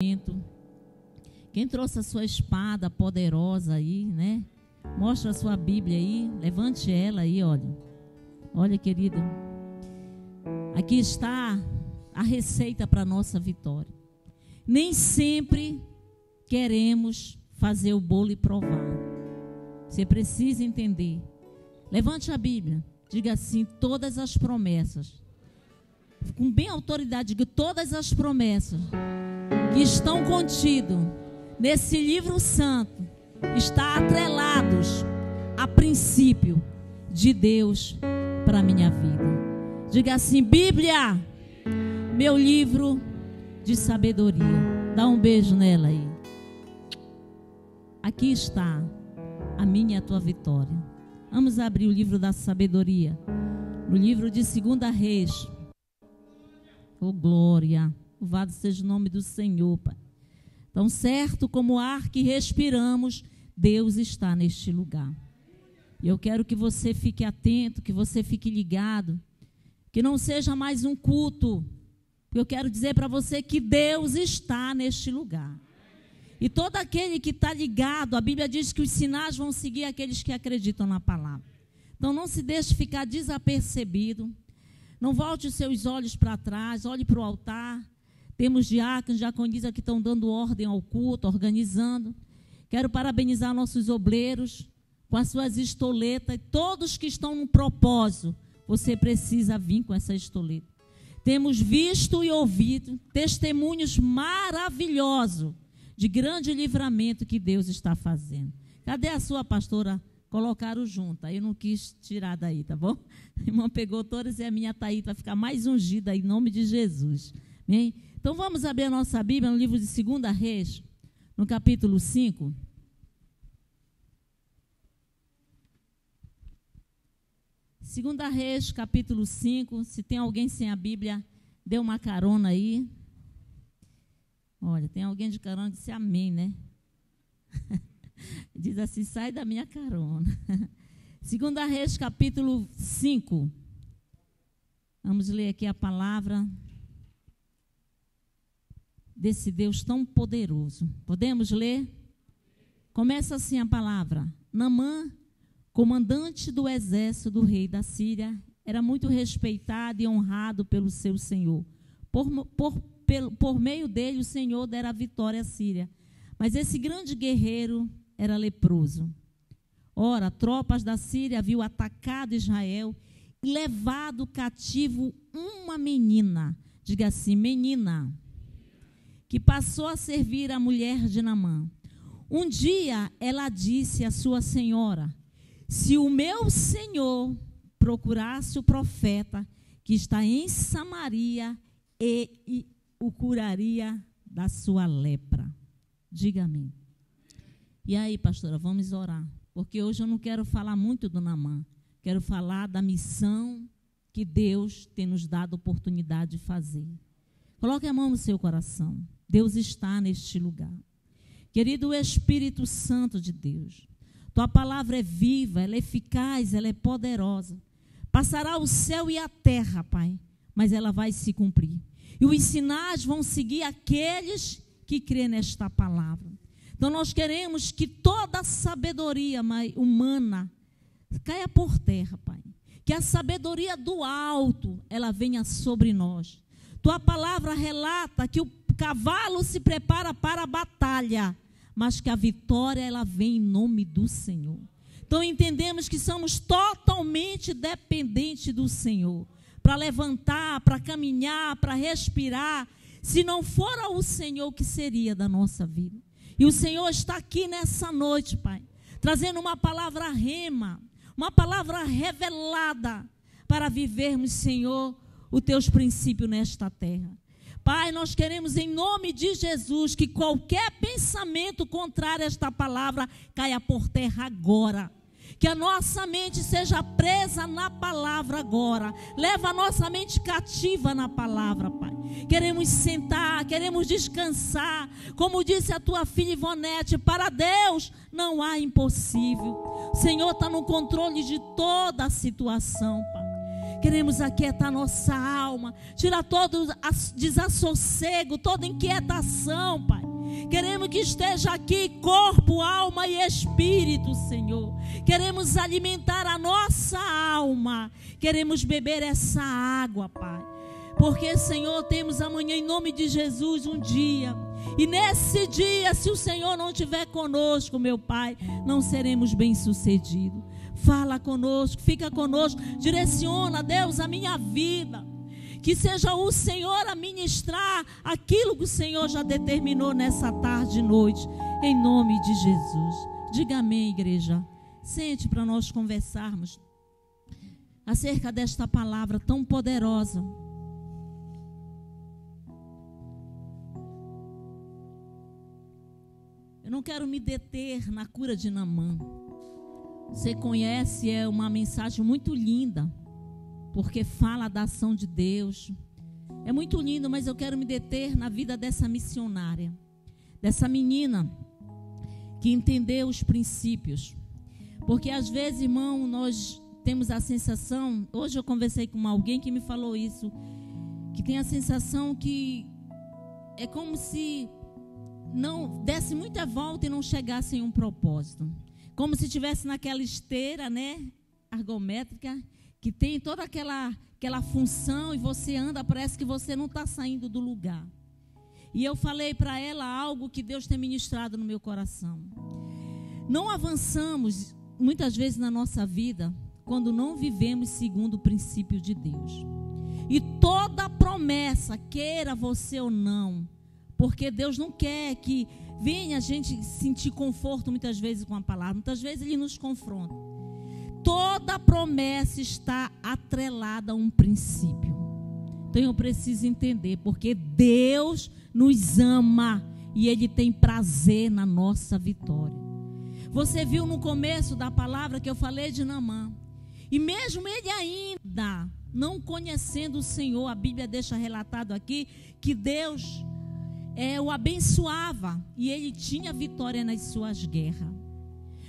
Quem trouxe a sua espada poderosa aí, né? Mostra a sua Bíblia aí, levante ela aí, olha. Olha, querido, aqui está a receita para a nossa vitória. Nem sempre queremos fazer o bolo e provar. Você precisa entender. Levante a Bíblia, diga assim: todas as promessas, com bem autoridade, diga: todas as promessas que estão contidas nesse livro santo estão atrelados a princípio de Deus para a minha vida. Diga assim: Bíblia, meu livro de sabedoria. Dá um beijo nela aí. Aqui está a minha e a tua vitória. Vamos abrir o livro da sabedoria, no livro de 2 Reis. Oh, glória! Louvado seja o nome do Senhor, Pai. Tão certo como o ar que respiramos, Deus está neste lugar. E eu quero que você fique atento, que você fique ligado, que não seja mais um culto. Eu quero dizer para você que Deus está neste lugar. E todo aquele que está ligado, a Bíblia diz que os sinais vão seguir aqueles que acreditam na palavra. Então não se deixe ficar desapercebido. Não volte os seus olhos para trás, olhe para o altar. Temos diáconos, diaconisas que estão dando ordem ao culto, organizando. Quero parabenizar nossos obreiros com as suas estoletas. Todos que estão no propósito, você precisa vir com essa estoleta. Temos visto e ouvido testemunhos maravilhosos de grande livramento que Deus está fazendo. Cadê a sua pastora? Colocaram junto. Aí eu não quis tirar daí, tá bom? A irmã pegou todas e a minha está aí para ficar mais ungida aí, em nome de Jesus. Amém? Então vamos abrir a nossa Bíblia no livro de 2 Reis, no capítulo 5. Segunda Reis, capítulo 5. Se tem alguém sem a Bíblia, dê uma carona aí. Olha, tem alguém de carona, disse amém, né? Diz assim: sai da minha carona. 2 Reis, capítulo 5. Vamos ler aqui a palavra desse Deus tão poderoso. Podemos ler? Começa assim a palavra. Naamã, comandante do exército do rei da Síria, era muito respeitado e honrado pelo seu senhor. Por meio dele, o Senhor dera a vitória à Síria. Mas esse grande guerreiro era leproso. Ora, tropas da Síria haviam atacado Israel e levado cativo uma menina, diga assim, menina, que passou a servir a mulher de Naamã. Um dia ela disse à sua senhora: se o meu senhor procurasse o profeta que está em Samaria, e o curaria da sua lepra. Diga amém. E aí, pastora, vamos orar. Porque hoje eu não quero falar muito do Naamã. Quero falar da missão que Deus tem nos dado oportunidade de fazer. Coloque a mão no seu coração. Deus está neste lugar. Querido Espírito Santo de Deus, tua palavra é viva, ela é eficaz, ela é poderosa. Passará o céu e a terra, Pai, mas ela vai se cumprir. E os sinais vão seguir aqueles que crêem nesta palavra. Então nós queremos que toda a sabedoria humana caia por terra, Pai. Que a sabedoria do alto, ela venha sobre nós. Tua palavra relata que o cavalo se prepara para a batalha, mas que a vitória, ela vem em nome do Senhor. Então entendemos que somos totalmente dependentes do Senhor. Para levantar, para caminhar, para respirar. Se não for o Senhor, o que seria da nossa vida? E o Senhor está aqui nessa noite, Pai, trazendo uma palavra rema, uma palavra revelada, para vivermos, Senhor, os teus princípios nesta terra. Pai, nós queremos em nome de Jesus que qualquer pensamento contrário a esta palavra caia por terra agora. Que a nossa mente seja presa na palavra agora. Leva a nossa mente cativa na palavra, Pai. Queremos sentar, queremos descansar. Como disse a tua filha Ivonete, para Deus não há impossível. O Senhor está no controle de toda a situação, Pai. Queremos aquietar nossa alma, tirar todo desassossego, toda inquietação, Pai. Queremos que esteja aqui corpo, alma e espírito, Senhor. Queremos alimentar a nossa alma. Queremos beber essa água, Pai. Porque, Senhor, temos amanhã, em nome de Jesus, um dia. E nesse dia, se o Senhor não estiver conosco, meu Pai, não seremos bem-sucedidos. Fala conosco, fica conosco, direciona, Deus, a minha vida. Que seja o Senhor a ministrar aquilo que o Senhor já determinou nessa tarde e noite, em nome de Jesus. Diga amém, igreja. Sente para nós conversarmos acerca desta palavra tão poderosa. Eu não quero me deter na cura de Naamã. Você conhece, é uma mensagem muito linda, porque fala da ação de Deus. É muito lindo, mas eu quero me deter na vida dessa missionária, dessa menina que entendeu os princípios. Porque às vezes, irmão, nós temos a sensação, hoje eu conversei com alguém que me falou isso, que tem a sensação que é como se não desse muita volta e não chegasse em um propósito. Como se estivesse naquela esteira, né, ergométrica, que tem toda aquela função e você anda, parece que você não está saindo do lugar. E eu falei para ela algo que Deus tem ministrado no meu coração. Não avançamos, muitas vezes na nossa vida, quando não vivemos segundo o princípio de Deus. E toda promessa, queira você ou não, porque Deus não quer que venha a gente sentir conforto muitas vezes com a palavra. Muitas vezes Ele nos confronta. Toda promessa está atrelada a um princípio. Então eu preciso entender, porque Deus nos ama e Ele tem prazer na nossa vitória. Você viu no começo da palavra que eu falei de Naamã. E mesmo ele ainda não conhecendo o Senhor, a Bíblia deixa relatado aqui que Deus o abençoava e ele tinha vitória nas suas guerras.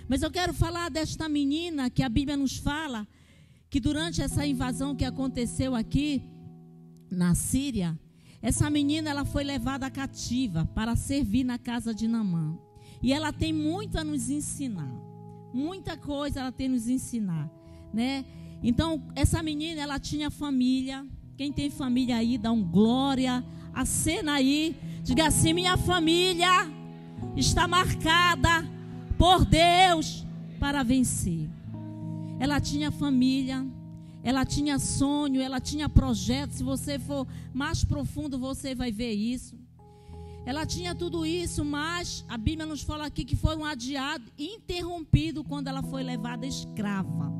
Mas eu quero falar desta menina que a Bíblia nos fala que durante essa invasão que aconteceu aqui na Síria, essa menina ela foi levada cativa para servir na casa de Naamã. E ela tem muito a nos ensinar. Muita coisa ela tem a nos ensinar, né? Então, essa menina, ela tinha família. Quem tem família aí, dá um glória. A cena aí, diga assim: minha família está marcada por Deus para vencer. Ela tinha família, ela tinha sonho, ela tinha projeto. Se você for mais profundo, você vai ver isso. Ela tinha tudo isso, mas a Bíblia nos fala aqui que foi um adiado, interrompido quando ela foi levada escrava.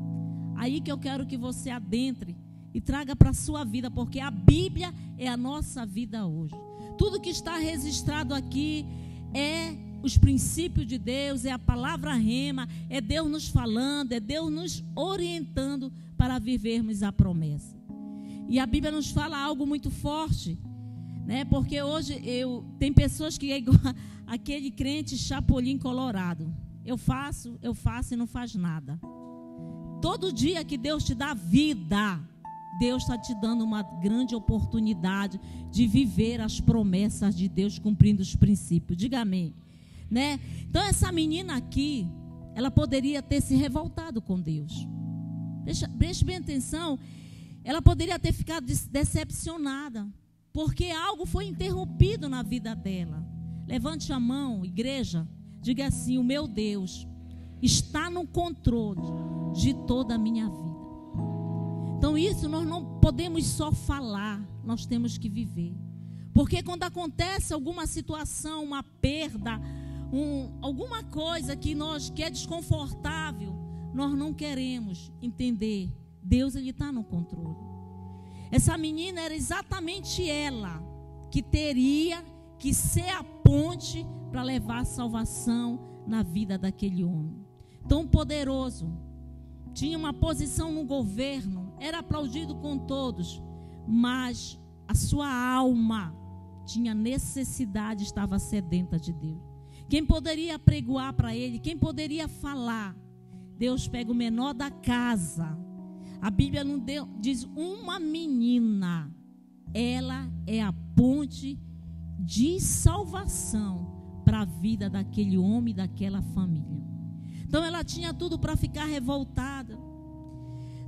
Aí que eu quero que você adentre e traga para a sua vida, porque a Bíblia é a nossa vida hoje. Tudo que está registrado aqui é os princípios de Deus, é a palavra rema, é Deus nos falando, é Deus nos orientando para vivermos a promessa. E a Bíblia nos fala algo muito forte, né? Porque hoje tem pessoas que é igual aquele crente chapolim colorado. Eu faço e não faz nada. Todo dia que Deus te dá vida, Deus está te dando uma grande oportunidade de viver as promessas de Deus, cumprindo os princípios. Diga amém, né? Então essa menina aqui, ela poderia ter se revoltado com Deus. Preste bem atenção. Ela poderia ter ficado decepcionada, porque algo foi interrompido na vida dela. Levante a mão, igreja, diga assim: o meu Deus está no controle de toda a minha vida. Então isso nós não podemos só falar, nós temos que viver. Porque quando acontece alguma situação, uma perda, alguma coisa que é desconfortável, nós não queremos entender. Deus, Ele está no controle. Essa menina era exatamente ela que teria que ser a ponte para levar a salvação na vida daquele homem. Tão poderoso. Tinha uma posição no governo, era aplaudido com todos, mas a sua alma tinha necessidade, estava sedenta de Deus. Quem poderia apregoar para ele? Quem poderia falar? Deus pega o menor da casa, A Bíblia não diz uma menina. Ela é a ponte de salvação para a vida daquele homem, daquela família. Então ela tinha tudo para ficar revoltada,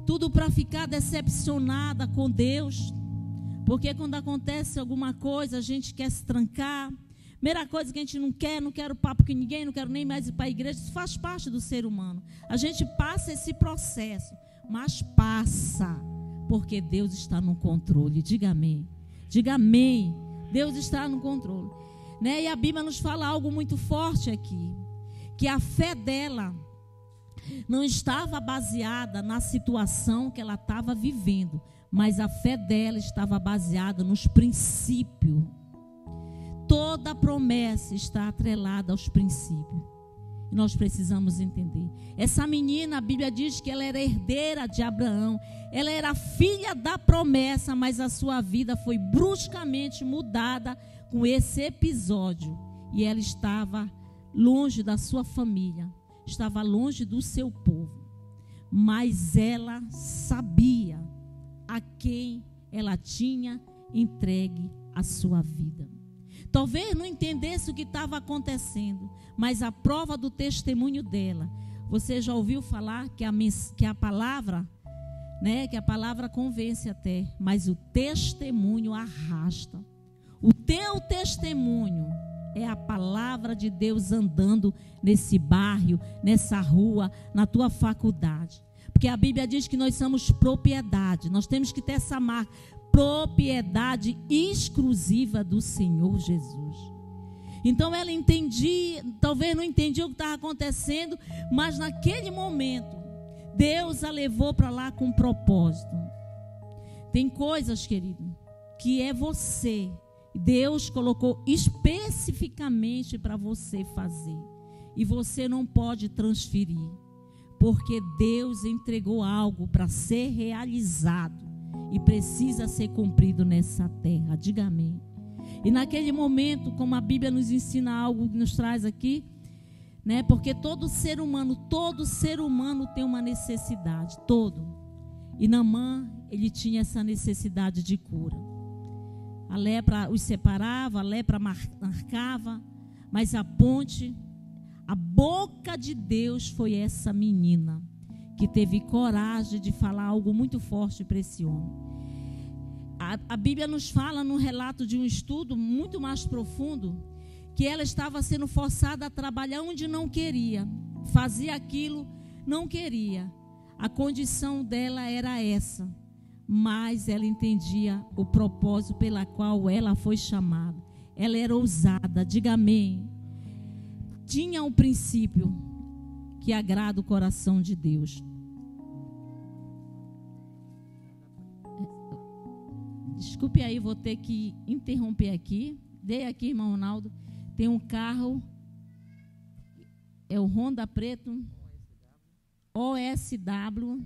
tudo para ficar decepcionada com Deus, porque quando acontece alguma coisa, a gente quer se trancar. Primeira coisa que a gente não quero papo com ninguém, não quero nem mais ir para a igreja. Isso faz parte do ser humano. A gente passa esse processo, mas passa, porque Deus está no controle. Diga amém. Diga amém. Deus está no controle. Né? E a Bíblia nos fala algo muito forte aqui, que a fé dela não estava baseada na situação que ela estava vivendo, mas a fé dela estava baseada nos princípios. Toda promessa está atrelada aos princípios. E nós precisamos entender. Essa menina, a Bíblia diz que ela era herdeira de Abraão. Ela era filha da promessa, mas a sua vida foi bruscamente mudada com esse episódio. E ela estava longe da sua família, estava longe do seu povo. Mas ela sabia a quem ela tinha entregue a sua vida. Talvez não entendesse o que estava acontecendo, mas a prova do testemunho dela. Você já ouviu falar que a palavra, né, que a palavra convence até, mas o testemunho arrasta. O teu testemunho é a palavra de Deus andando nesse bairro, nessa rua, na tua faculdade. Porque a Bíblia diz que nós somos propriedade. Nós temos que ter essa marca. Propriedade exclusiva do Senhor Jesus. Então ela entendia, talvez não entendia o que estava acontecendo, mas naquele momento, Deus a levou para lá com um propósito. Tem coisas, querido, que é você. Deus colocou especificamente para você fazer. E você não pode transferir. Porque Deus entregou algo para ser realizado. E precisa ser cumprido nessa terra. Diga amém. E naquele momento, como a Bíblia nos ensina algo que nos traz aqui, né? Porque todo ser humano tem uma necessidade. Todo. E Naamã, ele tinha essa necessidade de cura. A lepra os separava, a lepra marcava, mas a ponte, a boca de Deus foi essa menina que teve coragem de falar algo muito forte para esse homem. A Bíblia nos fala no relato de um estudo muito mais profundo, que ela estava sendo forçada a trabalhar onde não queria, fazia aquilo, não queria. A condição dela era essa, mas ela entendia o propósito pela qual ela foi chamada. Ela era ousada, diga amém. Tinha um princípio que agrada o coração de Deus. Desculpe aí, vou ter que interromper aqui. Dei aqui, irmão Ronaldo. Tem um carro, é o Honda preto, OSW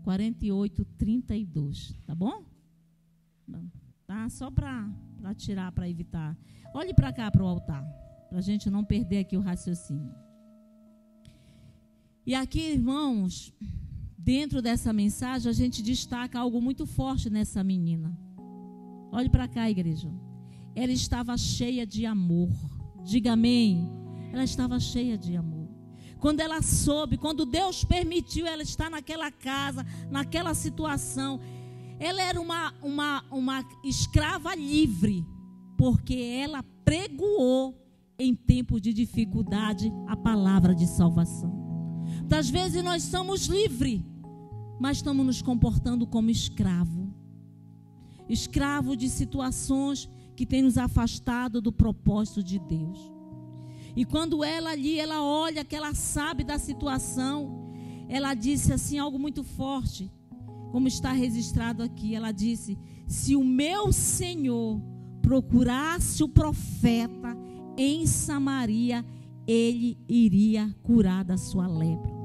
4832, tá bom? Tá? Só para tirar, para evitar. Olhe para cá, para o altar, para a gente não perder aqui o raciocínio. E aqui, irmãos, dentro dessa mensagem, a gente destaca algo muito forte nessa menina. Olhe para cá, igreja. Ela estava cheia de amor. Diga amém. Ela estava cheia de amor. Quando ela soube, quando Deus permitiu ela estar naquela casa, naquela situação, ela era uma escrava livre, porque ela pregoou em tempo de dificuldade a palavra de salvação. Muitas vezes nós somos livres, mas estamos nos comportando como escravo. Escravo de situações que têm nos afastado do propósito de Deus. E quando ela ali, ela olha, que ela sabe da situação, ela disse assim algo muito forte, como está registrado aqui. Ela disse: se o meu Senhor procurasse o profeta em Samaria, ele iria curar da sua lepra.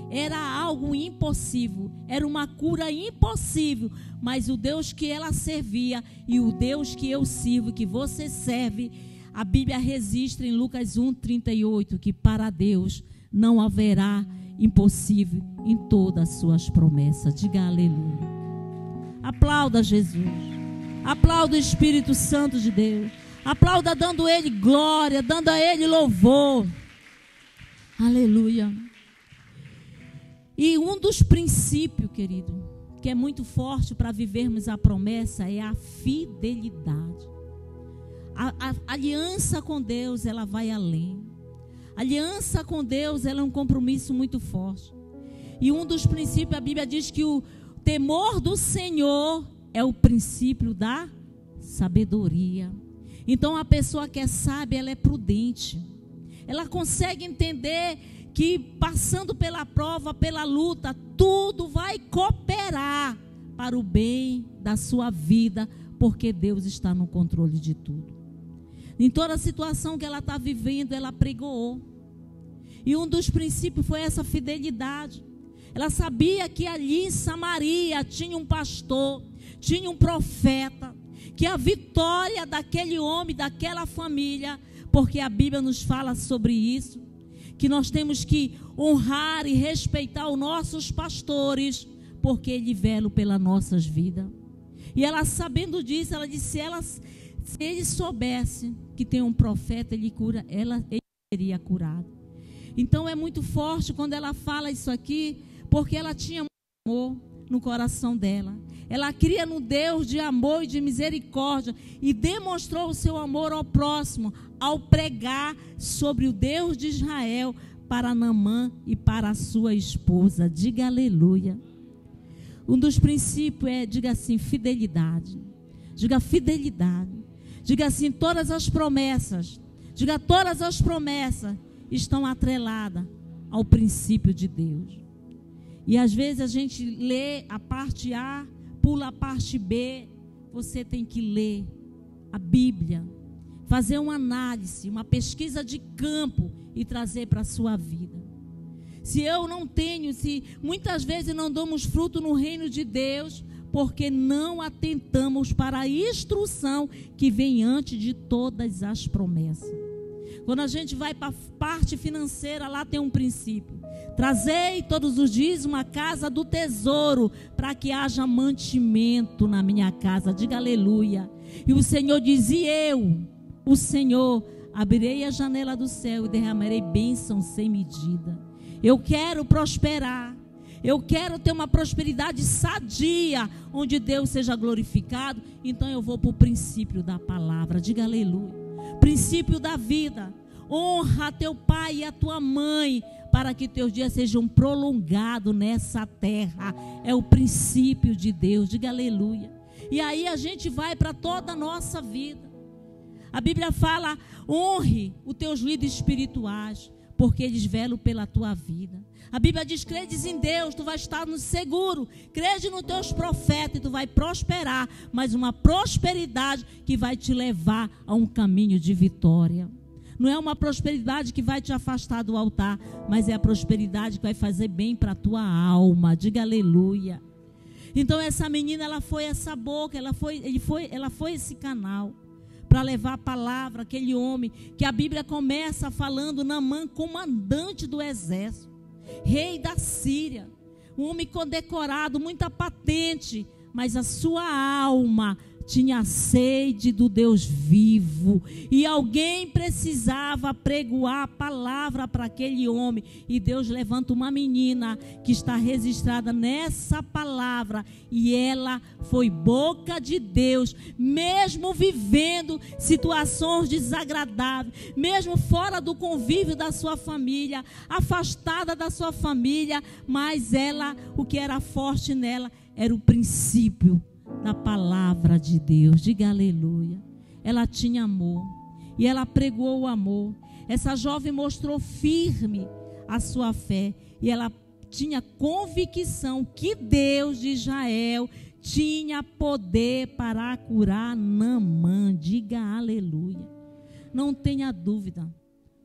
Era algo impossível, era uma cura impossível, mas o Deus que ela servia e o Deus que eu sirvo, que você serve, a Bíblia registra em Lucas 1:38 que para Deus não haverá impossível em todas as suas promessas. Diga aleluia. Aplauda Jesus. Aplauda o Espírito Santo de Deus. Aplauda dando a Ele glória, dando a Ele louvor. Aleluia. E um dos princípios, querido, que é muito forte para vivermos a promessa é a fidelidade. A aliança com Deus, ela vai além. A aliança com Deus, ela é um compromisso muito forte. E um dos princípios, a Bíblia diz que o temor do Senhor é o princípio da sabedoria. Então a pessoa que é sábia, ela é prudente. Ela consegue entender que passando pela prova, pela luta, tudo vai cooperar para o bem da sua vida, porque Deus está no controle de tudo. Em toda a situação que ela está vivendo, ela pregoou. E um dos princípios foi essa fidelidade. Ela sabia que ali em Samaria tinha um pastor, tinha um profeta, que a vitória daquele homem, daquela família, porque a Bíblia nos fala sobre isso, que nós temos que honrar e respeitar os nossos pastores, porque eles velam pelas nossas vidas. E ela, sabendo disso, ela disse, se ele soubesse que tem um profeta, ele seria curado. Então é muito forte quando ela fala isso aqui, porque ela tinha muito amor no coração dela. Ela cria no Deus de amor e de misericórdia e demonstrou o seu amor ao próximo ao pregar sobre o Deus de Israel para Naamã e para a sua esposa. Diga aleluia. Um dos princípios é, diga assim, fidelidade. Diga fidelidade. Diga assim, todas as promessas. Diga, todas as promessas estão atreladas ao princípio de Deus. E às vezes a gente lê a parte A, pula a parte B. Você tem que ler a Bíblia, fazer uma análise, uma pesquisa de campo e trazer para a sua vida. Se muitas vezes não damos fruto no reino de Deus, porque não atentamos para a instrução que vem antes de todas as promessas. Quando a gente vai para a parte financeira, lá tem um princípio. Trazei todos os dias uma casa do tesouro, para que haja mantimento na minha casa. Diga aleluia. E o Senhor diz, e eu, o Senhor, abrirei a janela do céu e derramarei bênção sem medida. Eu quero prosperar. Eu quero ter uma prosperidade sadia, onde Deus seja glorificado. Então eu vou para o princípio da palavra. Diga aleluia. Princípio da vida. Honra teu pai e a tua mãe, para que teus dias sejam prolongados nessa terra. É o princípio de Deus. Diga aleluia. E aí a gente vai para toda a nossa vida. A Bíblia fala, honre os teus líderes espirituais, porque eles velam pela tua vida. A Bíblia diz, credes em Deus, tu vai estar no seguro. Crede nos teus profetas e tu vai prosperar. Mas uma prosperidade que vai te levar a um caminho de vitória. Não é uma prosperidade que vai te afastar do altar, mas é a prosperidade que vai fazer bem para a tua alma. Diga aleluia. Então essa menina, ela foi essa boca, ela foi esse canal para levar a palavra, aquele homem que a Bíblia começa falando, Naamã, comandante do exército, rei da Síria, um homem condecorado, muita patente, mas a sua alma tinha sede do Deus vivo, e alguém precisava pregoar a palavra para aquele homem, e Deus levanta uma menina que está registrada nessa palavra, e ela foi boca de Deus, mesmo vivendo situações desagradáveis, mesmo fora do convívio da sua família, afastada da sua família, mas ela, o que era forte nela, era o princípio da palavra de Deus. Diga aleluia. Ela tinha amor e ela pregou o amor. Essa jovem mostrou firme a sua fé e ela tinha convicção que Deus de Israel tinha poder para curar Naamã. Diga aleluia. Não tenha dúvida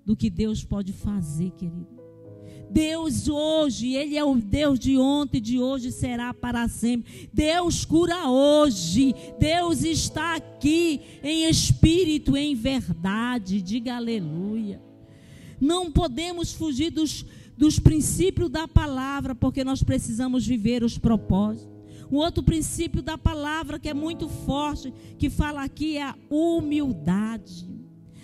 do que Deus pode fazer, querido. Deus hoje, Ele é o Deus de ontem, de hoje será para sempre. Deus cura hoje. Deus está aqui em espírito, em verdade. Diga aleluia. Não podemos fugir dos princípios da palavra, porque nós precisamos viver os propósitos. Um outro princípio da palavra que é muito forte, que fala aqui, é a humildade.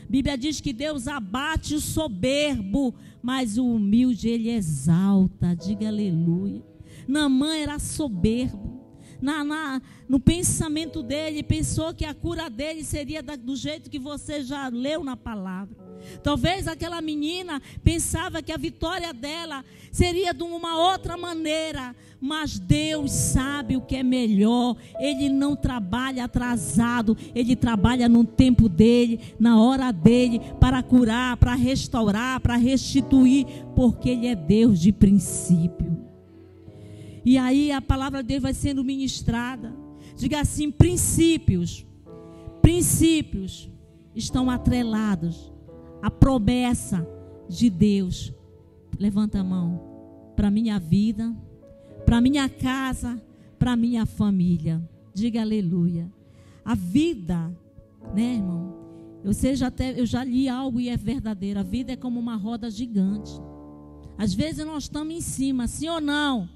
A Bíblia diz que Deus abate o soberbo, mas o humilde Ele exalta. Diga aleluia. Naamã era soberbo. No pensamento dele, pensou que a cura dele seria do jeito que você já leu na palavra. Talvez aquela menina pensava que a vitória dela seria de uma outra maneira, mas Deus sabe o que é melhor. Ele não trabalha atrasado, Ele trabalha no tempo dele, na hora dele, para curar, para restaurar, para restituir, porque Ele é Deus de princípio. E aí a palavra de Deus vai sendo ministrada. Diga assim: princípios estão atrelados à promessa de Deus. Levanta a mão. Para minha vida, para minha casa, para minha família. Diga aleluia. A vida, né, irmão? Eu já li algo e é verdadeiro. A vida é como uma roda gigante. Às vezes nós estamos em cima, sim ou não?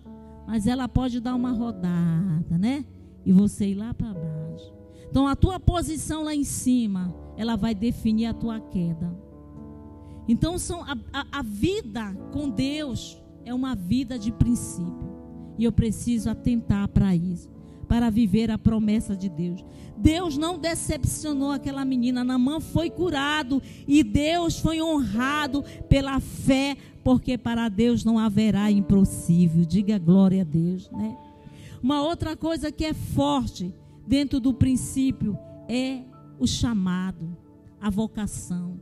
Mas ela pode dar uma rodada, né? E você ir lá para baixo. Então a tua posição lá em cima, ela vai definir a tua queda. Então a vida com Deus é uma vida de princípio. E eu preciso atentar para isso, para viver a promessa de Deus. Deus não decepcionou aquela menina. Naamã foi curado e Deus foi honrado pela fé, porque para Deus não haverá impossível. Diga glória a Deus, né? Uma outra coisa que é forte dentro do princípio é o chamado, a vocação.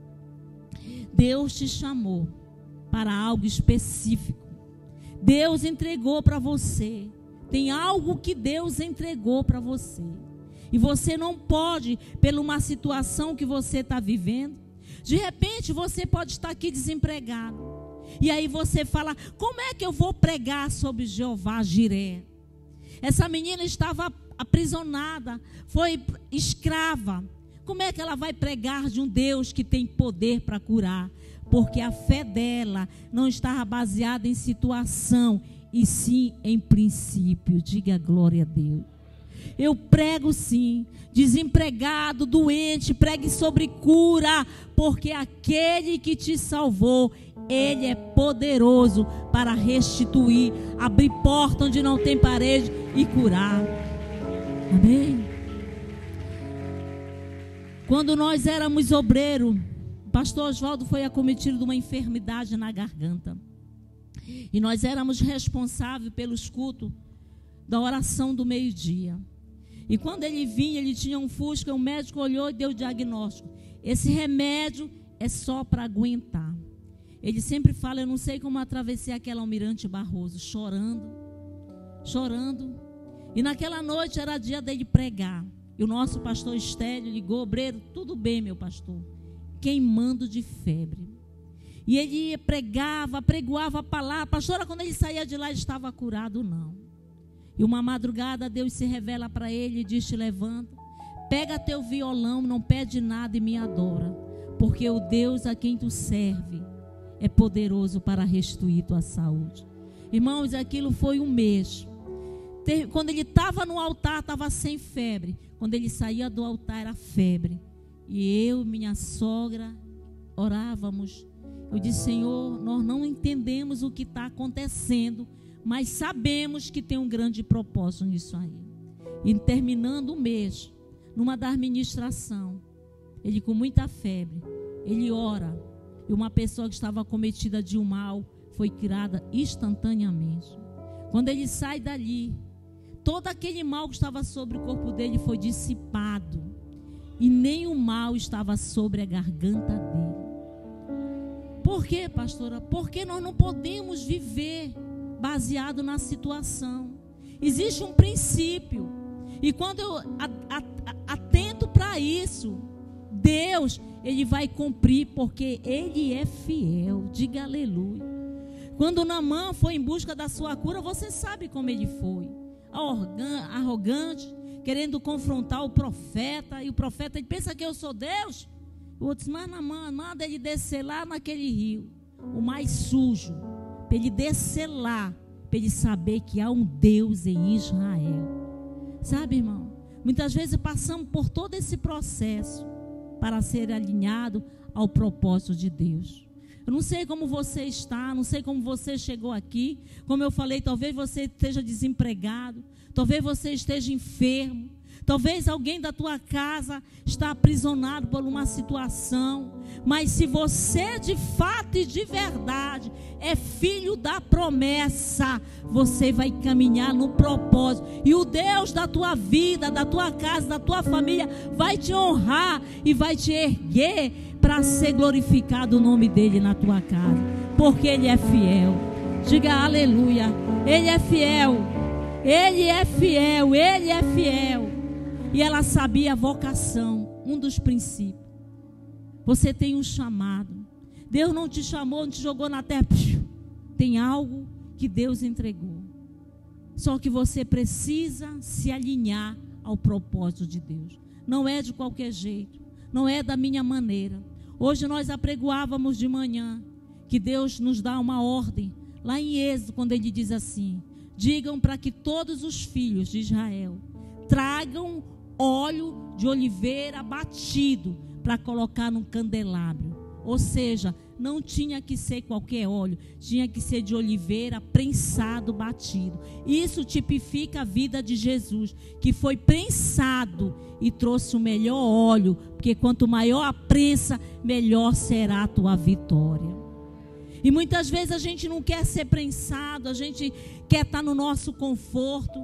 Deus te chamou para algo específico. Deus entregou para você. Tem algo que Deus entregou para você. E você não pode, pela uma situação que você está vivendo. De repente você pode estar aqui desempregado. E aí você fala: como é que eu vou pregar sobre Jeová Jiré? Essa menina estava aprisionada, foi escrava. Como é que ela vai pregar de um Deus que tem poder para curar? Porque a fé dela não estava baseada em situação, e sim em princípio. Diga glória a Deus. Eu prego sim, desempregado, doente, pregue sobre cura, porque aquele que te salvou, Ele é poderoso para restituir, abrir porta onde não tem parede e curar. Amém? Quando nós éramos obreiros, o pastor Oswaldo foi acometido de uma enfermidade na garganta. E nós éramos responsáveis pelos cultos da oração do meio-dia. E quando ele vinha, ele tinha um Fusca, o médico olhou e deu o diagnóstico: esse remédio é só para aguentar. Ele sempre fala: eu não sei como atravessei aquela Almirante Barroso, chorando. E naquela noite era dia dele pregar. E o nosso pastor Estélio ligou: obreiro, tudo bem, meu pastor? Queimando de febre. E ele pregoava a palavra. Pastora, quando ele saía de lá, ele estava curado, não. E uma madrugada Deus se revela para ele e diz: te levanta, pega teu violão, não pede nada e me adora, porque o Deus a quem tu serve é poderoso para restituir tua saúde. Irmãos, aquilo foi um mês. Quando ele estava no altar, estava sem febre. Quando ele saía do altar, era febre. E eu e minha sogra orávamos. Eu disse: Senhor, nós não entendemos o que está acontecendo, mas sabemos que tem um grande propósito nisso aí. E terminando o mês, numa das ministrações, ele com muita febre, ele ora. E uma pessoa que estava acometida de um mal foi curada instantaneamente. Quando ele sai dali, todo aquele mal que estava sobre o corpo dele foi dissipado. E nem o mal estava sobre a garganta dele. Por quê, pastora? Porque nós não podemos viver baseado na situação. Existe um princípio. E quando eu atento para isso, Deus, Ele vai cumprir, porque Ele é fiel. Diga aleluia. Quando Naamã foi em busca da sua cura, você sabe como ele foi. Arrogante, querendo confrontar o profeta. E o profeta, ele pensa que eu sou Deus? O outro disse: mas Naamã, manda ele descer lá naquele rio, o mais sujo, para ele descer lá, para ele saber que há um Deus em Israel. Sabe, irmão? Muitas vezes passamos por todo esse processo para ser alinhado ao propósito de Deus. Eu não sei como você está, não sei como você chegou aqui. Como eu falei, talvez você esteja desempregado, talvez você esteja enfermo, talvez alguém da tua casa está aprisionado por uma situação. Mas se você de fato e de verdade é filho da promessa, você vai caminhar no propósito. E o Deus da tua vida, da tua casa, da tua família vai te honrar e vai te erguer para ser glorificado o nome dele na tua casa. Porque ele é fiel. Diga aleluia. Ele é fiel. Ele é fiel. Ele é fiel. E ela sabia a vocação, um dos princípios. Você tem um chamado. Deus não te chamou, não te jogou na terra. Tem algo que Deus entregou. Só que você precisa se alinhar ao propósito de Deus. Não é de qualquer jeito. Não é da minha maneira. Hoje nós apregoávamos de manhã que Deus nos dá uma ordem. Lá em Êxodo, quando ele diz assim: digam para que todos os filhos de Israel tragam óleo de oliveira batido para colocar no candelabro. Ou seja, não tinha que ser qualquer óleo, tinha que ser de oliveira prensado, batido. Isso tipifica a vida de Jesus, que foi prensado e trouxe o melhor óleo, porque quanto maior a prensa, melhor será a tua vitória. E muitas vezes a gente não quer ser prensado, a gente quer estar no nosso conforto.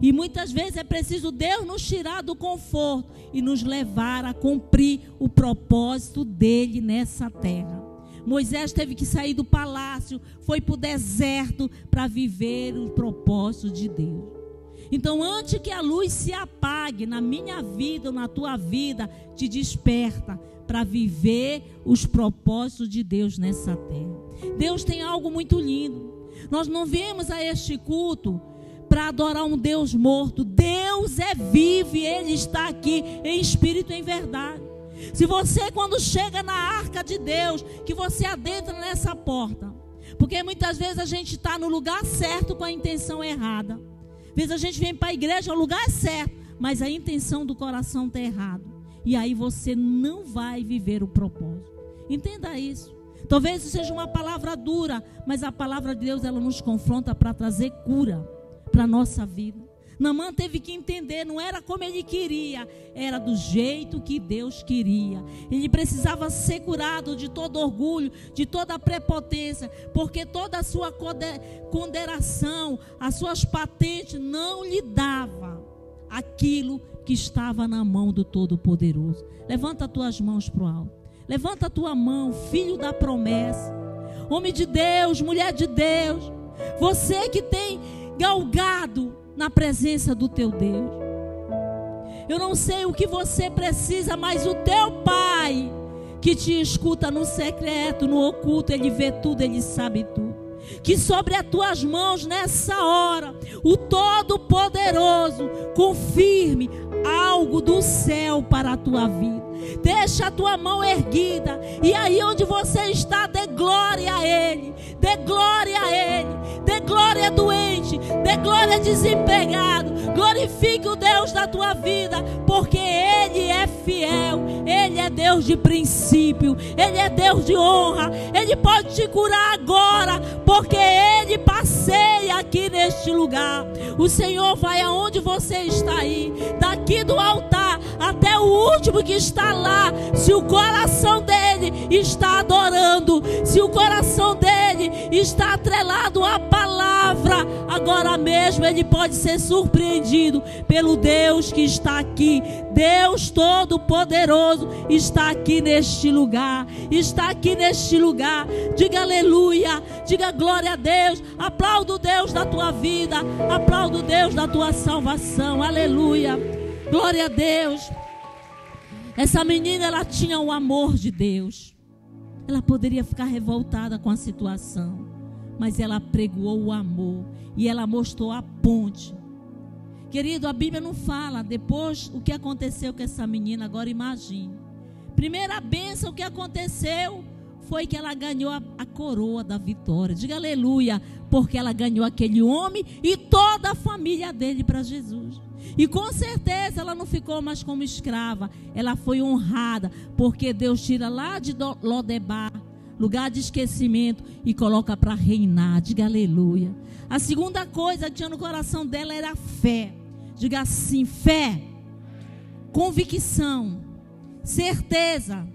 E muitas vezes é preciso Deus nos tirar do conforto e nos levar a cumprir o propósito dele nessa terra. Moisés teve que sair do palácio, foi para o deserto para viver o propósito de Deus. Então, antes que a luz se apague na minha vida ou na tua vida, te desperta para viver os propósitos de Deus nessa terra. Deus tem algo muito lindo. Nós não viemos a este culto para adorar um Deus morto. Deus é vivo e Ele está aqui em espírito e em verdade. Se você, quando chega na arca de Deus, que você adentra nessa porta, porque muitas vezes a gente está no lugar certo com a intenção errada. Às vezes a gente vem para a igreja, o lugar é certo, mas a intenção do coração está errada. E aí você não vai viver o propósito. Entenda isso. Talvez isso seja uma palavra dura, mas a palavra de Deus, ela nos confronta para trazer cura para a nossa vida. Naamã teve que entender, não era como ele queria, era do jeito que Deus queria. Ele precisava ser curado de todo orgulho, de toda prepotência, porque toda a sua condenação, as suas patentes não lhe dava aquilo que estava na mão do Todo-Poderoso. Levanta as tuas mãos para o alto. Levanta a tua mão, filho da promessa, homem de Deus, mulher de Deus, você que tem galgado na presença do teu Deus. Eu não sei o que você precisa, mas o teu Pai, que te escuta no secreto, no oculto, Ele vê tudo, Ele sabe tudo. Que sobre as tuas mãos nessa hora, o Todo-Poderoso confirme algo do céu para a tua vida. Deixa a tua mão erguida, e aí onde você está, dê glória a Ele, dê glória a Ele, dê glória a doente, dê glória a desempregado. Glorifique o Deus da tua vida, porque Ele é fiel, Ele é Deus de princípio, Ele é Deus de honra. Ele pode te curar agora, porque Ele passeia aqui neste lugar. O Senhor vai aonde você está aí, daqui do altar até o último que está lá. Se o coração dele está adorando, se o coração dele está atrelado à palavra, agora mesmo ele pode ser surpreendido pelo Deus que está aqui. Deus Todo-Poderoso está aqui neste lugar, está aqui neste lugar. Diga aleluia, diga glória a Deus. Aplauda o Deus da tua vida, aplauda o Deus da tua salvação. Aleluia, glória a Deus. Essa menina, ela tinha o amor de Deus. Ela poderia ficar revoltada com a situação, mas ela pregoou o amor e ela mostrou a ponte. Querido, a Bíblia não fala depois o que aconteceu com essa menina. Agora imagine. Primeira bênção que aconteceu foi que ela ganhou a coroa da vitória. Diga aleluia, porque ela ganhou aquele homem e toda a família dele para Jesus. E com certeza ela não ficou mais como escrava, ela foi honrada, porque Deus tira lá de Lodebar, lugar de esquecimento, e coloca para reinar. Diga aleluia. A segunda coisa que tinha no coração dela era fé. Diga assim: fé, convicção, certeza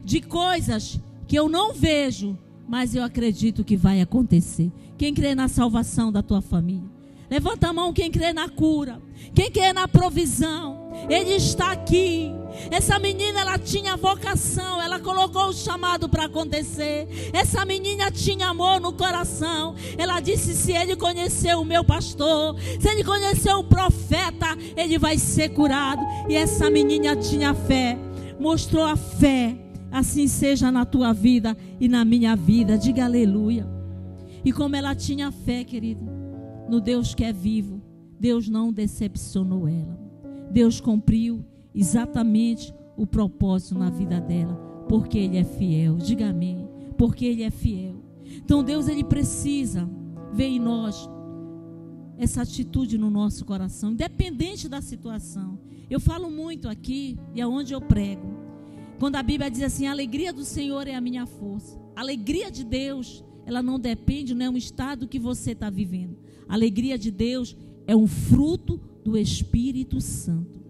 de coisas que eu não vejo, mas eu acredito que vai acontecer. Quem crê na salvação da tua família? Levanta a mão quem crê na cura, quem crê na provisão. Ele está aqui. Essa menina, ela tinha vocação, ela colocou o chamado para acontecer. Essa menina tinha amor no coração. Ela disse: se ele conhecer o meu pastor, se ele conhecer o profeta, ele vai ser curado. E essa menina tinha fé, mostrou a fé. Assim seja na tua vida e na minha vida. Diga aleluia. E como ela tinha fé, querido, no Deus que é vivo, Deus não decepcionou ela. Deus cumpriu exatamente o propósito na vida dela, porque Ele é fiel. Diga amém. Porque Ele é fiel. Então Deus, Ele precisa ver em nós essa atitude no nosso coração, independente da situação. Eu falo muito aqui, e aonde eu prego, quando a Bíblia diz assim: a alegria do Senhor é a minha força. A alegria de Deus, ela não depende, não é um estado que você está vivendo. A alegria de Deus é um fruto do Espírito Santo.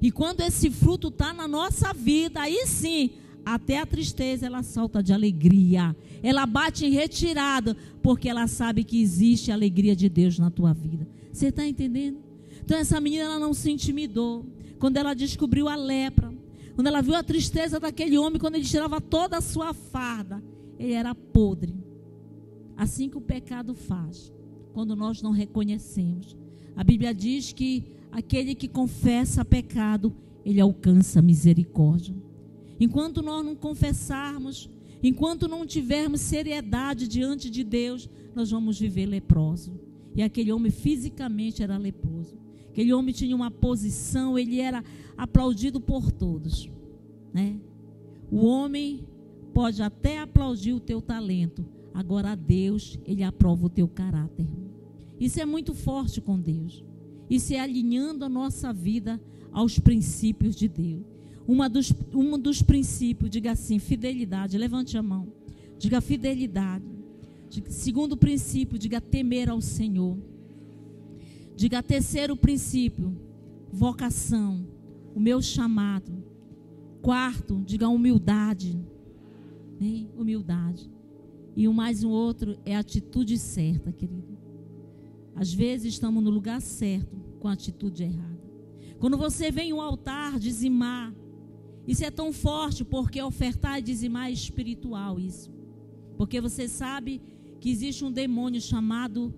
E quando esse fruto está na nossa vida, aí sim, até a tristeza ela salta de alegria. Ela bate em retirada, porque ela sabe que existe a alegria de Deus na tua vida. Você está entendendo? Então essa menina, ela não se intimidou. Quando ela descobriu a lepra, quando ela viu a tristeza daquele homem, quando ele tirava toda a sua farda, ele era podre. Assim que o pecado faz, quando nós não reconhecemos. A Bíblia diz que aquele que confessa pecado, ele alcança misericórdia. Enquanto nós não confessarmos, enquanto não tivermos seriedade diante de Deus, nós vamos viver leproso. E aquele homem fisicamente era leproso. Aquele homem tinha uma posição, ele era aplaudido por todos, né? O homem pode até aplaudir o teu talento, agora Deus, Ele aprova o teu caráter. Isso é muito forte com Deus. Isso é alinhando a nossa vida aos princípios de Deus. Um dos princípios, diga assim, fidelidade. Levante a mão. Diga fidelidade. Segundo princípio, diga temer ao Senhor. Diga terceiro princípio, vocação, o meu chamado. Quarto, diga humildade. Né? Humildade. E um outro é a atitude certa, querido. Às vezes estamos no lugar certo com a atitude errada. Quando você vem ao altar dizimar, isso é tão forte, porque ofertar e dizimar é espiritual isso. Porque você sabe que existe um demônio chamado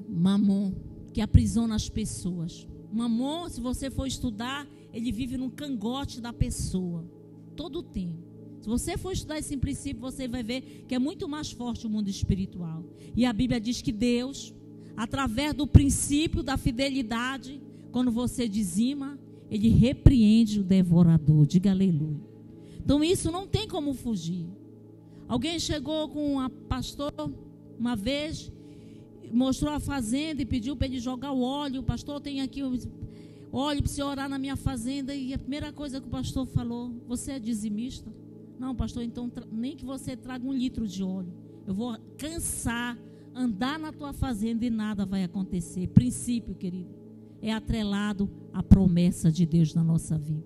Mamon, que aprisiona as pessoas. Mamon, se você for estudar, ele vive no cangote da pessoa, todo o tempo. Se você for estudar esse princípio, você vai ver que é muito mais forte o mundo espiritual. E a Bíblia diz que Deus, através do princípio da fidelidade, quando você dizima, Ele repreende o devorador. Diga aleluia. Então isso não tem como fugir. Alguém chegou com um pastor uma vez, mostrou a fazenda e pediu para ele jogar o óleo. Pastor, tem aqui óleo para você orar na minha fazenda. E a primeira coisa que o pastor falou: você é dizimista? Não, pastor, então nem que você traga 1 litro de óleo. Eu vou cansar, andar na tua fazenda e nada vai acontecer. Princípio, querido, é atrelado à promessa de Deus na nossa vida.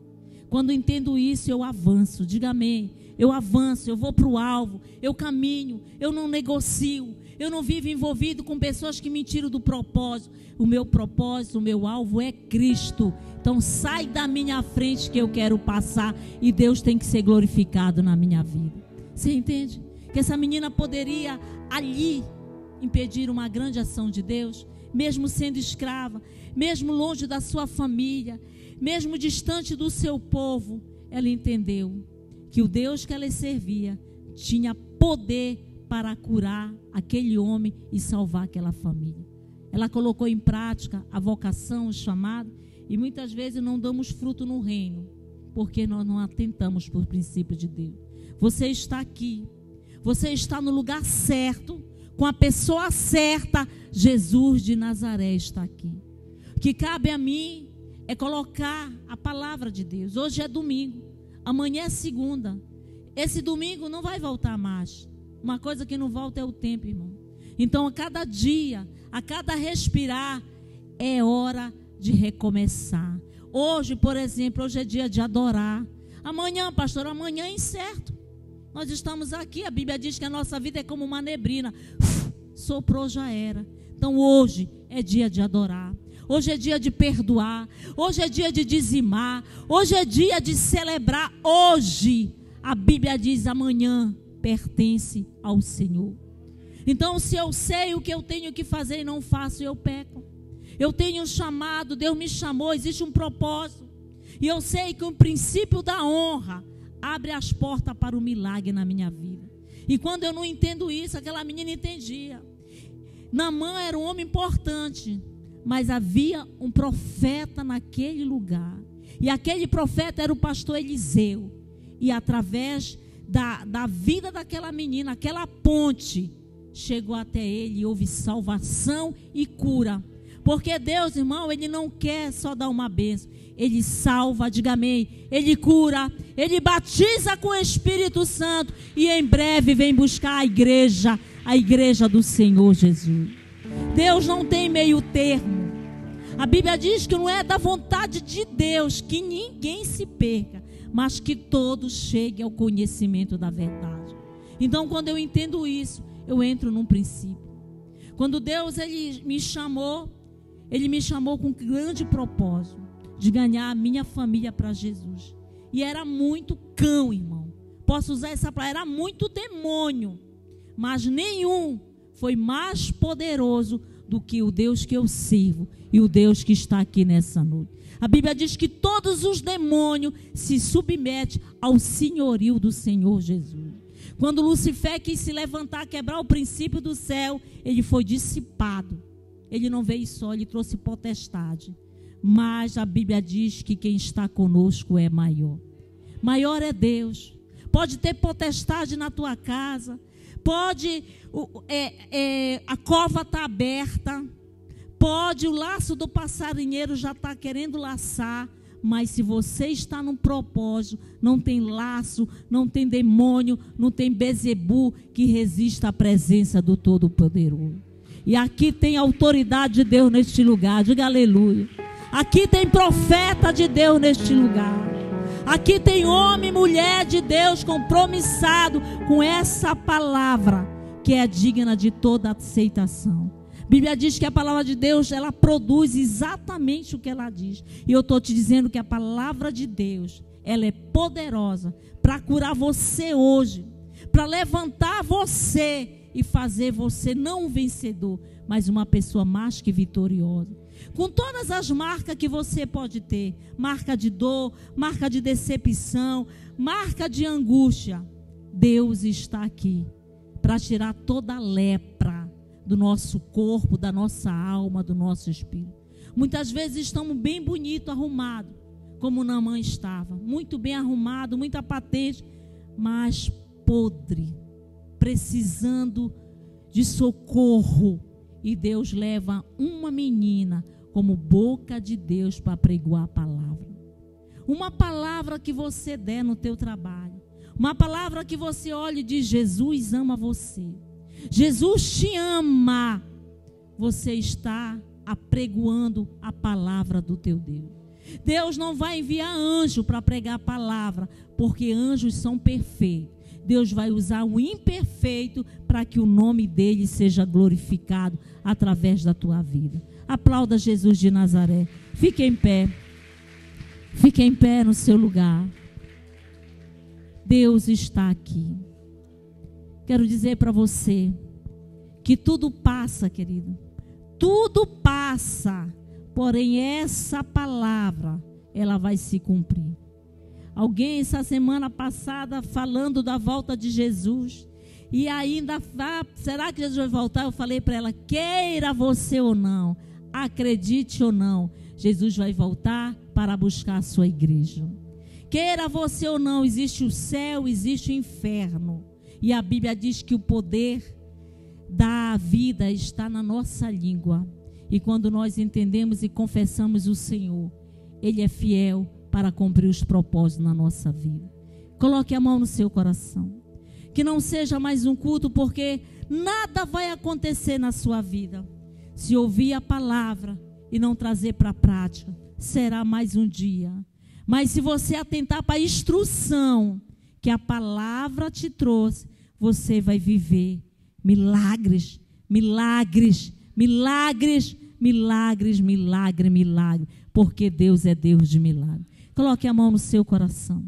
Quando entendo isso, eu avanço. Diga amém. Eu avanço, eu vou para o alvo, eu caminho, eu não negocio. Eu não vivo envolvido com pessoas que me tiram do propósito. O meu propósito, o meu alvo é Cristo. Então sai da minha frente que eu quero passar. E Deus tem que ser glorificado na minha vida. Você entende? Que essa menina poderia ali impedir uma grande ação de Deus. Mesmo sendo escrava, mesmo longe da sua família, mesmo distante do seu povo. Ela entendeu que o Deus que ela servia tinha poder para curar aquele homem e salvar aquela família. Ela colocou em prática a vocação, o chamado, e muitas vezes não damos fruto no reino, porque nós não atentamos por princípio de Deus. Você está aqui. Você está no lugar certo, com a pessoa certa. Jesus de Nazaré está aqui. O que cabe a mim é colocar a palavra de Deus. Hoje é domingo, amanhã é segunda. Esse domingo não vai voltar mais. Uma coisa que não volta é o tempo, irmão. Então, a cada dia, a cada respirar, é hora de recomeçar. Hoje, por exemplo, hoje é dia de adorar. Amanhã, pastor, amanhã é incerto. Nós estamos aqui, a Bíblia diz que a nossa vida é como uma neblina. Soprou, já era. Então, hoje é dia de adorar. Hoje é dia de perdoar. Hoje é dia de dizimar. Hoje é dia de celebrar. Hoje, a Bíblia diz, amanhã pertence ao Senhor. Então, se eu sei o que eu tenho que fazer e não faço, eu peco. Eu tenho um chamado, Deus me chamou, existe um propósito. E eu sei que o princípio da honra abre as portas para o milagre na minha vida. E quando eu não entendo isso, aquela menina entendia. Naamã era um homem importante, mas havia um profeta naquele lugar. E aquele profeta era o pastor Eliseu. E através da vida daquela menina, aquela ponte chegou até ele e houve salvação e cura. Porque Deus, irmão, Ele não quer só dar uma bênção. Ele salva, diga amém. Ele cura, Ele batiza com o Espírito Santo. E em breve vem buscar a igreja do Senhor Jesus. Deus não tem meio termo. A Bíblia diz que não é da vontade de Deus que ninguém se perca, mas que todos cheguem ao conhecimento da verdade. Então, quando eu entendo isso, eu entro num princípio. Quando Deus Ele me chamou com um grande propósito de ganhar a minha família para Jesus. E era muito cão, irmão. Posso usar essa palavra, era muito demônio. Mas nenhum foi mais poderoso do que o Deus que eu sirvo e o Deus que está aqui nessa noite. A Bíblia diz que todos os demônios se submetem ao senhorio do Senhor Jesus. Quando Lucifer quis se levantar, quebrar o princípio do céu, ele foi dissipado. Ele não veio só, ele trouxe potestade. Mas a Bíblia diz que quem está conosco é maior. Maior é Deus. Pode ter potestade na tua casa. Pode, a cova está aberta. Pode, o laço do passarinheiro já está querendo laçar. Mas se você está num propósito, não tem laço, não tem demônio, não tem Bezebu que resista à presença do Todo-Poderoso. E aqui tem autoridade de Deus neste lugar, diga aleluia. Aqui tem profeta de Deus neste lugar. Aqui tem homem e mulher de Deus compromissado com essa palavra que é digna de toda aceitação. A Bíblia diz que a palavra de Deus, ela produz exatamente o que ela diz. E eu estou te dizendo que a palavra de Deus, ela é poderosa para curar você hoje, para levantar você e fazer você não um vencedor, mas uma pessoa mais que vitoriosa. Com todas as marcas que você pode ter, marca de dor, marca de decepção, marca de angústia, Deus está aqui para tirar toda a lepra do nosso corpo, da nossa alma, do nosso espírito. Muitas vezes estamos bem bonito, arrumado, como Naamã estava, muito bem arrumado, muita patente, mas podre, precisando de socorro. E Deus leva uma menina como boca de Deus para pregoar a palavra. Uma palavra que você der no teu trabalho. Uma palavra que você olhe e diz: Jesus ama você. Jesus te ama. Você está apregoando a palavra do teu Deus. Deus não vai enviar anjo para pregar a palavra, porque anjos são perfeitos. Deus vai usar o imperfeito para que o nome dele seja glorificado através da tua vida. Aplauda Jesus de Nazaré. Fique em pé. Fique em pé no seu lugar. Deus está aqui. Quero dizer para você que tudo passa, querido. Tudo passa. Porém, essa palavra, ela vai se cumprir. Alguém essa semana passada falando da volta de Jesus. E ainda, será que Jesus vai voltar? Eu falei para ela, queira você ou não, acredite ou não, Jesus vai voltar para buscar a sua igreja. Queira você ou não, existe o céu, existe o inferno. E a Bíblia diz que o poder da vida está na nossa língua. E quando nós entendemos e confessamos o Senhor, Ele é fiel para cumprir os propósitos na nossa vida. Coloque a mão no seu coração. Que não seja mais um culto, porque nada vai acontecer na sua vida. Se ouvir a palavra e não trazer para a prática, será mais um dia. Mas se você atentar para a instrução que a palavra te trouxe, você vai viver milagres, milagres, milagres, milagres, milagre, milagre. Porque Deus é Deus de milagre. Coloque a mão no seu coração.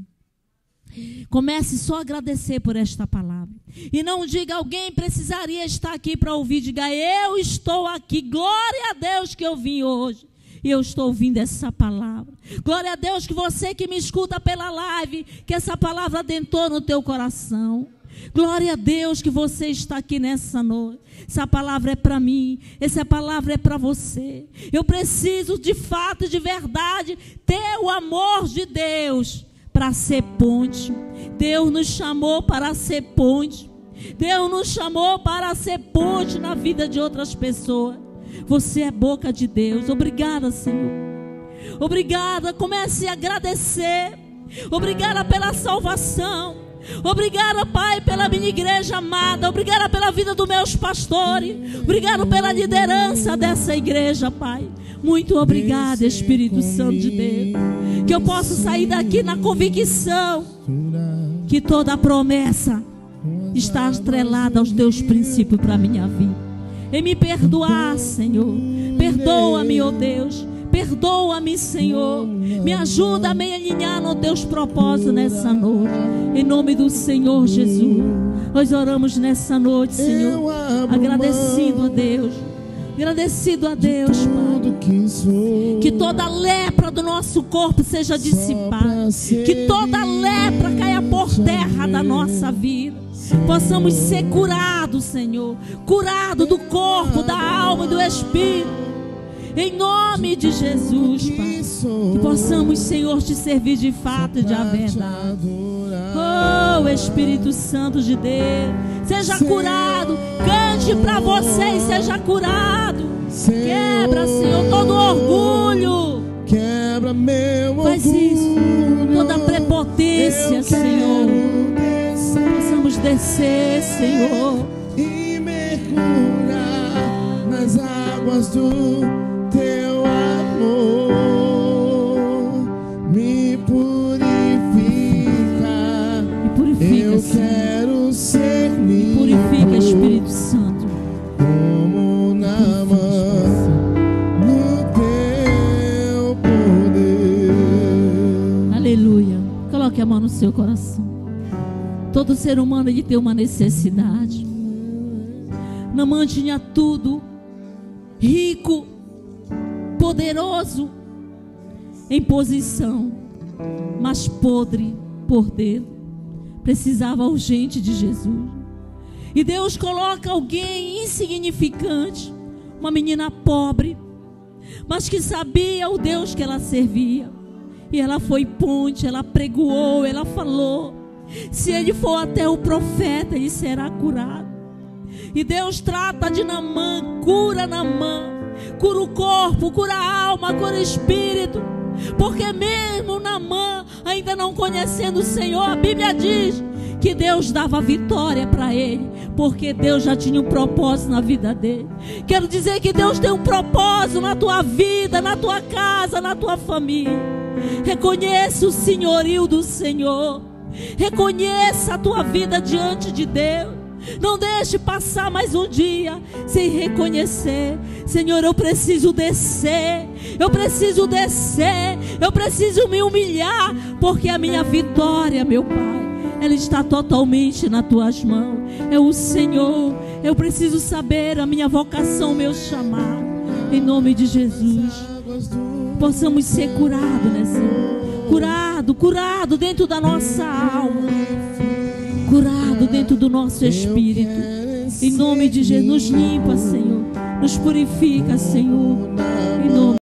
Comece só a agradecer por esta palavra. E não diga, alguém precisaria estar aqui para ouvir. Diga, eu estou aqui. Glória a Deus que eu vim hoje. E eu estou ouvindo essa palavra. Glória a Deus que você que me escuta pela live, que essa palavra adentrou no teu coração. Glória a Deus que você está aqui nessa noite. Essa palavra é para mim, essa palavra é para você. Eu preciso de fato e de verdade ter o amor de Deus para ser ponte. Deus nos chamou para ser ponte. Deus nos chamou para ser ponte na vida de outras pessoas. Você é boca de Deus. Obrigada, Senhor. Obrigada. Comece a agradecer. Obrigada pela salvação. Obrigada, Pai, pela minha igreja amada. Obrigada pela vida dos meus pastores. Obrigado pela liderança dessa igreja, Pai. Muito obrigada, Espírito Santo de Deus. Que eu possa sair daqui na convicção que toda a promessa está atrelada aos teus princípios para a minha vida. E me perdoar, Senhor. Perdoa-me, ó Deus. Perdoa-me, Senhor. Me ajuda a me alinhar nos teus propósitos nessa noite. Em nome do Senhor Jesus. Nós oramos nessa noite, Senhor, agradecido a Deus. Agradecido a Deus, Pai. Que toda lepra do nosso corpo seja dissipada. Que toda lepra caia por terra da nossa vida. Possamos ser curados, Senhor. Curados do corpo, da alma e do espírito. Em nome de Jesus, Pai. Que possamos, Senhor, te servir de fato e de a verdade. Oh, Espírito Santo de Deus. Seja curado. Cante para você e seja curado. Quebra, Senhor, todo orgulho. Quebra meu orgulho. Faz isso. Toda prepotência, Senhor. Possamos descer, Senhor. E mergulhar nas águas do teu amor. Me purifica. Me purifica, Eu Senhor. quero ser limpo. Purifica, Espírito Santo. Como na mão no teu poder. Aleluia. Coloque a mão no seu coração. Todo ser humano ele tem uma necessidade. Naamã tinha tudo, rico, poderoso, em posição, mas podre por dentro. Precisava urgente de Jesus. E Deus coloca alguém insignificante, uma menina pobre, mas que sabia o Deus que ela servia. E ela foi ponte, ela pregoou, ela falou: se ele for até o profeta, ele será curado. E Deus trata de Naamã, cura Naamã, cura o corpo, cura a alma, cura o espírito. Porque mesmo Naamã, ainda não conhecendo o Senhor, a Bíblia diz que Deus dava vitória para ele, porque Deus já tinha um propósito na vida dele. Quero dizer que Deus tem um propósito na tua vida, na tua casa, na tua família. Reconheça o senhorio do Senhor. Reconheça a tua vida diante de Deus. Não deixe passar mais um dia sem reconhecer: Senhor, eu preciso descer. Eu preciso descer. Eu preciso me humilhar, porque a minha vitória, meu Pai, ela está totalmente nas tuas mãos. É o Senhor. Eu preciso saber a minha vocação, meu chamado. Em nome de Jesus, possamos ser curados, né, Senhor? Curado dentro da nossa alma, curado dentro do nosso espírito. Em nome de Jesus, nos limpa, Senhor. Nos purifica, Senhor. Em nome